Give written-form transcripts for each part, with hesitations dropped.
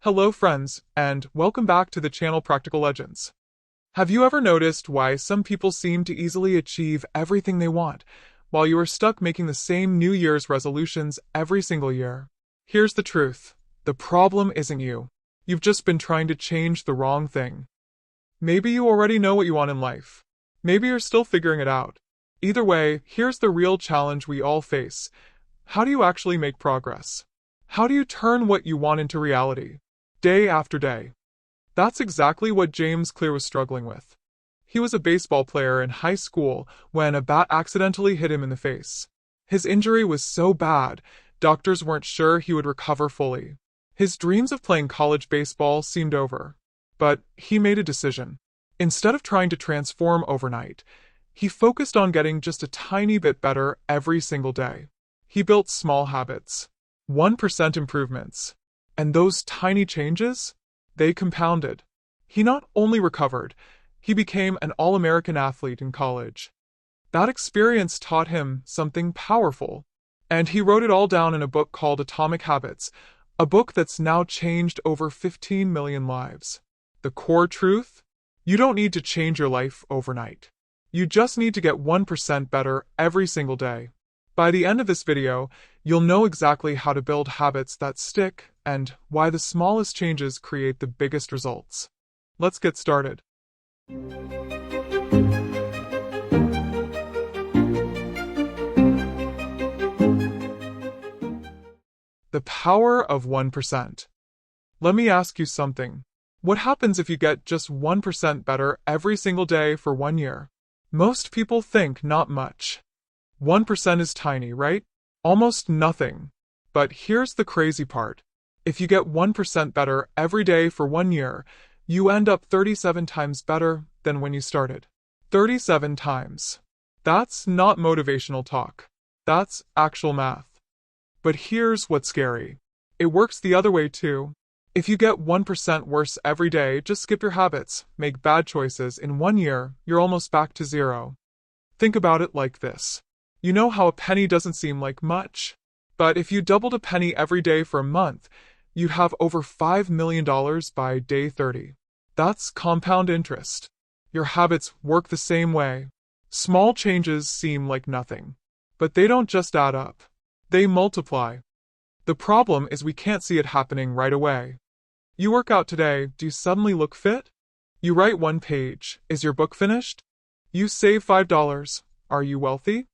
Hello friends, and welcome back to the channel Practical Legends. Have you ever noticed why some people seem to easily achieve everything they want, while you are stuck making the same New Year's resolutions every single year? Here's the truth. The problem isn't you. You've just been trying to change the wrong thing. Maybe you already know what you want in life. Maybe you're still figuring it out. Either way, here's the real challenge we all face. How do you actually make progress? How do you turn what you want into reality? Day after day. That's exactly what James Clear was struggling with. He was a baseball player in high school when a bat accidentally hit him in the face. His injury was so bad, doctors weren't sure he would recover fully. His dreams of playing college baseball seemed over. But he made a decision. Instead of trying to transform overnight, he focused on getting just a tiny bit better every single day. He built small habits, 1% improvements. And those tiny changes, they compounded. He not only recovered, he became an All-American athlete in college. That experience taught him something powerful, and he wrote it all down in a book called Atomic Habits, a book that's now changed over 15 million lives. The core truth? You don't need to change your life overnight. You just need to get 1% better every single day. By the end of this video, you'll know exactly how to build habits that stick and why the smallest changes create the biggest results. Let's get started. The power of 1%. Let me ask you something. What happens if you get just 1% better every single day for 1 year? Most people think not much. 1% is tiny, right? Almost nothing. But here's the crazy part. If you get 1% better every day for 1 year, you end up 37 times better than when you started. 37 times. That's not motivational talk. That's actual math. But here's what's scary. It works the other way too. If you get 1% worse every day, just skip your habits, make bad choices, in 1 year, you're almost back to zero. Think about it like this. You know how a penny doesn't seem like much? But if you doubled a penny every day for a month, you'd have over $5 million by day 30. That's compound interest. Your habits work the same way. Small changes seem like nothing. But they don't just add up. They multiply. The problem is we can't see it happening right away. You work out today, do you suddenly look fit? You write 1 page, is your book finished? You save $5, are you wealthy?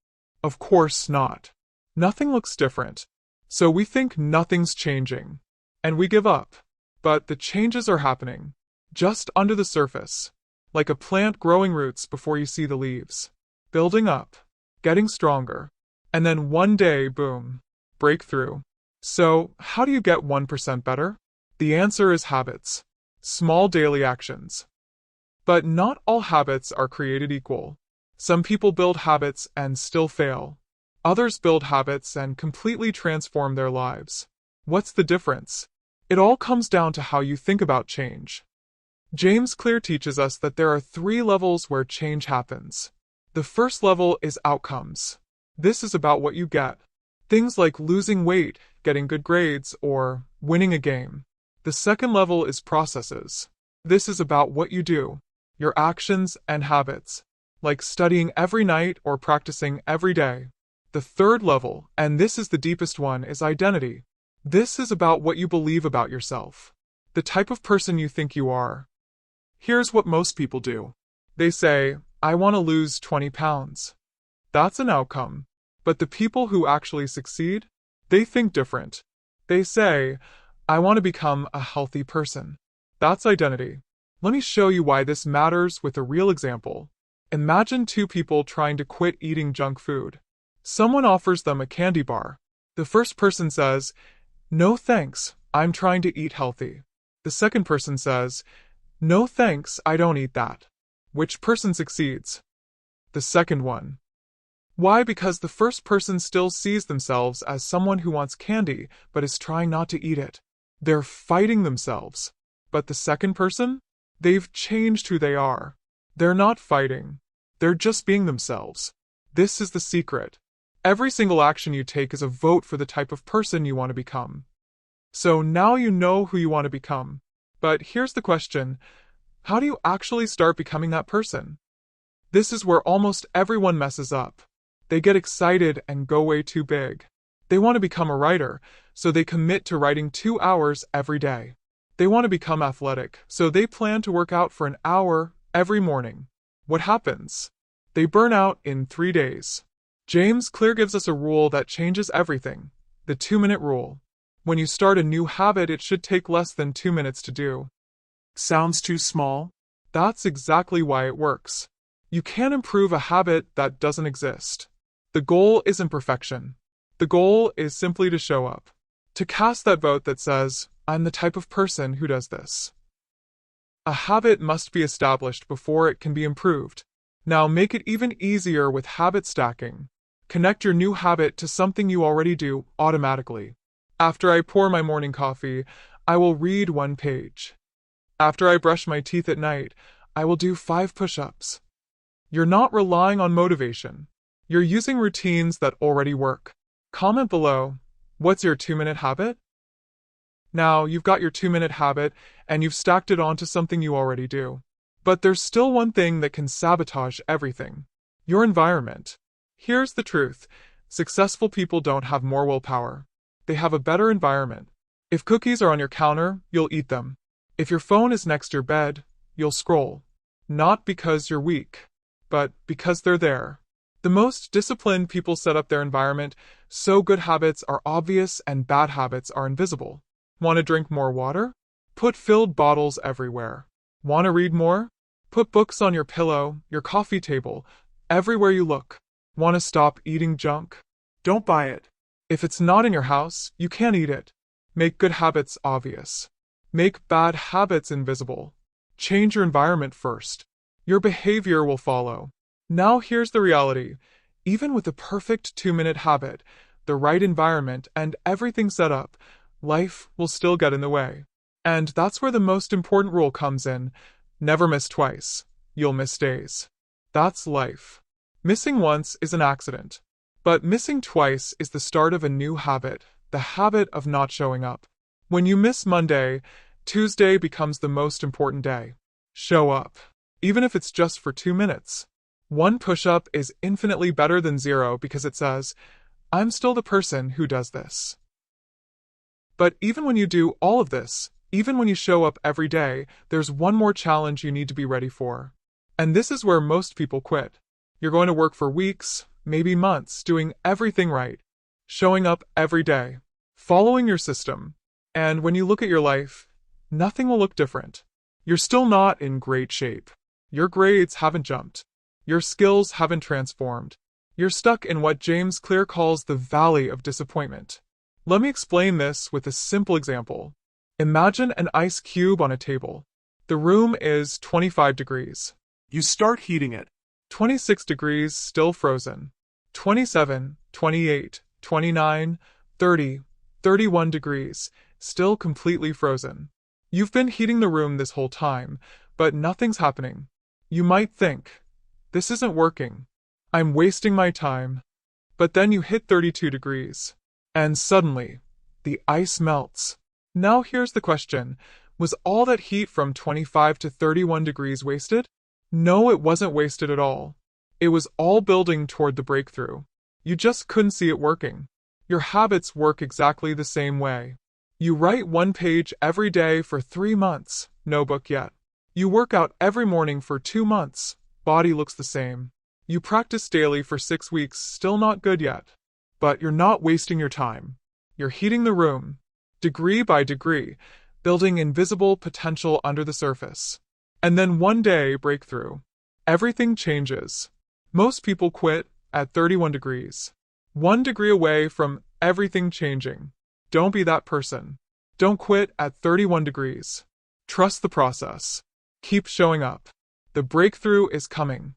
Of course not. Nothing looks different. So we think nothing's changing. And we give up. But the changes are happening. Just under the surface. Like a plant growing roots before you see the leaves. Building up. Getting stronger. And then one day, boom. Breakthrough. So, how do you get 1% better? The answer is habits. Small daily actions. But not all habits are created equal. Some people build habits and still fail. Others build habits and completely transform their lives. What's the difference? It all comes down to how you think about change. James Clear teaches us that there are 3 levels where change happens. The first level is outcomes. This is about what you get. Things like losing weight, getting good grades, or winning a game. The second level is processes. This is about what you do, your actions and habits, like studying every night or practicing every day. The third level, and this is the deepest one, is identity. This is about what you believe about yourself, the type of person you think you are. Here's what most people do. They say, I want to lose 20 pounds. That's an outcome. But the people who actually succeed, they think different. They say, I want to become a healthy person. That's identity. Let me show you why this matters with a real example. Imagine 2 people trying to quit eating junk food. Someone offers them a candy bar. The first person says, no thanks, I'm trying to eat healthy. The second person says, no thanks, I don't eat that. Which person succeeds? The second one. Why? Because the first person still sees themselves as someone who wants candy but is trying not to eat it. They're fighting themselves. But the second person? They've changed who they are. They're not fighting. They're just being themselves. This is the secret. Every single action you take is a vote for the type of person you want to become. So now you know who you want to become. But here's the question. How do you actually start becoming that person? This is where almost everyone messes up. They get excited and go way too big. They want to become a writer, so they commit to writing 2 hours every day. They want to become athletic, so they plan to work out for an hour every morning. What happens? They burn out in 3 days. James Clear gives us a rule that changes everything. The 2-minute rule. When you start a new habit, it should take less than 2 minutes to do. Sounds too small? That's exactly why it works. You can't improve a habit that doesn't exist. The goal isn't perfection. The goal is simply to show up. To cast that vote that says, I'm the type of person who does this. A habit must be established before it can be improved. Now make it even easier with habit stacking. Connect your new habit to something you already do automatically. After I pour my morning coffee, I will read 1 page. After I brush my teeth at night, I will do 5 push-ups. You're not relying on motivation. You're using routines that already work. Comment below, what's your 2-minute habit? Now, you've got your 2-minute habit, and you've stacked it onto something you already do. But there's still one thing that can sabotage everything. Your environment. Here's the truth. Successful people don't have more willpower. They have a better environment. If cookies are on your counter, you'll eat them. If your phone is next to your bed, you'll scroll. Not because you're weak, but because they're there. The most disciplined people set up their environment so good habits are obvious and bad habits are invisible. Want to drink more water? Put filled bottles everywhere. Want to read more? Put books on your pillow, your coffee table, everywhere you look. Want to stop eating junk? Don't buy it. If it's not in your house, you can't eat it. Make good habits obvious. Make bad habits invisible. Change your environment first. Your behavior will follow. Now here's the reality. Even with a perfect 2-minute habit, the right environment, and everything set up, life will still get in the way. And that's where the most important rule comes in. Never miss twice. You'll miss days. That's life. Missing once is an accident. But missing twice is the start of a new habit, the habit of not showing up. When you miss Monday, Tuesday becomes the most important day. Show up. Even if it's just for 2 minutes. 1 push-up is infinitely better than 0 because it says, I'm still the person who does this. But even when you do all of this, even when you show up every day, there's one more challenge you need to be ready for. And this is where most people quit. You're going to work for weeks, maybe months, doing everything right. Showing up every day. Following your system. And when you look at your life, nothing will look different. You're still not in great shape. Your grades haven't jumped. Your skills haven't transformed. You're stuck in what James Clear calls the valley of disappointment. Let me explain this with a simple example. Imagine an ice cube on a table. The room is 25 degrees. You start heating it. 26 degrees, still frozen. 27, 28, 29, 30, 31 degrees, still completely frozen. You've been heating the room this whole time, but nothing's happening. You might think, this isn't working. I'm wasting my time. But then you hit 32 degrees. And suddenly, the ice melts. Now here's the question. Was all that heat from 25 to 31 degrees wasted? No, it wasn't wasted at all. It was all building toward the breakthrough. You just couldn't see it working. Your habits work exactly the same way. You write 1 page every day for 3 months. No book yet. You work out every morning for 2 months. Body looks the same. You practice daily for 6 weeks. Still not good yet. But you're not wasting your time. You're heating the room, degree by degree, building invisible potential under the surface. And then one day, breakthrough. Everything changes. Most people quit at 31 degrees. 1 degree away from everything changing. Don't be that person. Don't quit at 31 degrees. Trust the process. Keep showing up. The breakthrough is coming.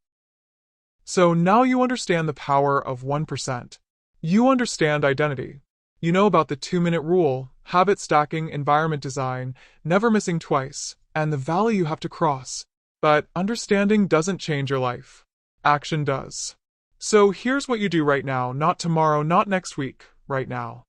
So now you understand the power of 1%. You understand identity. You know about the 2-minute rule, habit stacking, environment design, never missing twice, and the valley you have to cross. But understanding doesn't change your life. Action does. So here's what you do right now, not tomorrow, not next week, right now.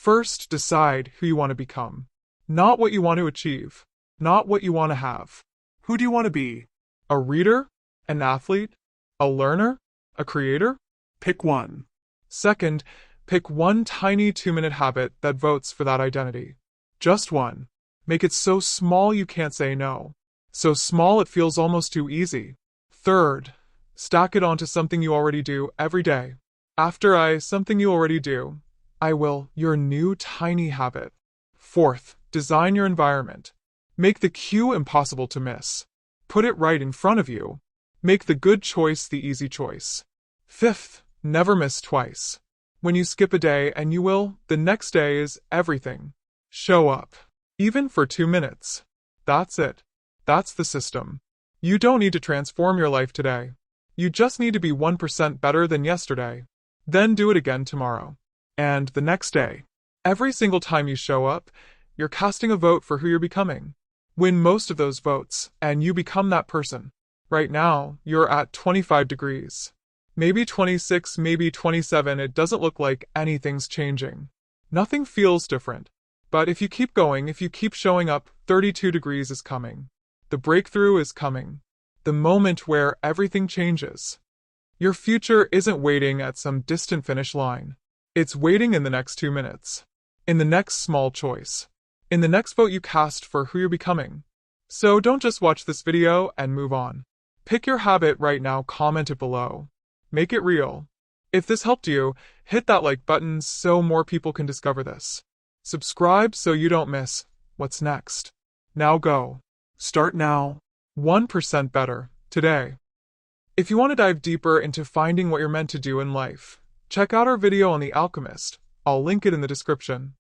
First, decide who you want to become. Not what you want to achieve. Not what you want to have. Who do you want to be? A reader? An athlete? A learner? A creator? Pick one. Second, pick one tiny 2-minute habit that votes for that identity. Just one. Make it so small you can't say no. So small it feels almost too easy. Third, stack it onto something you already do every day. After something you already do, I will, your new tiny habit. Fourth, design your environment. Make the cue impossible to miss. Put it right in front of you. Make the good choice the easy choice. Fifth, never miss twice. When you skip a day, and you will, the next day is everything. Show up. Even for 2 minutes. That's it. That's the system. You don't need to transform your life today. You just need to be 1% better than yesterday. Then do it again tomorrow. And the next day. Every single time you show up, you're casting a vote for who you're becoming. Win most of those votes, and you become that person. Right now, you're at 25 degrees. Maybe 26, maybe 27, it doesn't look like anything's changing. Nothing feels different. But if you keep going, if you keep showing up, 32 degrees is coming. The breakthrough is coming. The moment where everything changes. Your future isn't waiting at some distant finish line. It's waiting in the next 2 minutes. In the next small choice. In the next vote you cast for who you're becoming. So don't just watch this video and move on. Pick your habit right now, comment it below. Make it real. If this helped you, hit that like button so more people can discover this. Subscribe so you don't miss what's next. Now go. Start now. 1% better, today. If you want to dive deeper into finding what you're meant to do in life, check out our video on The Alchemist. I'll link it in the description.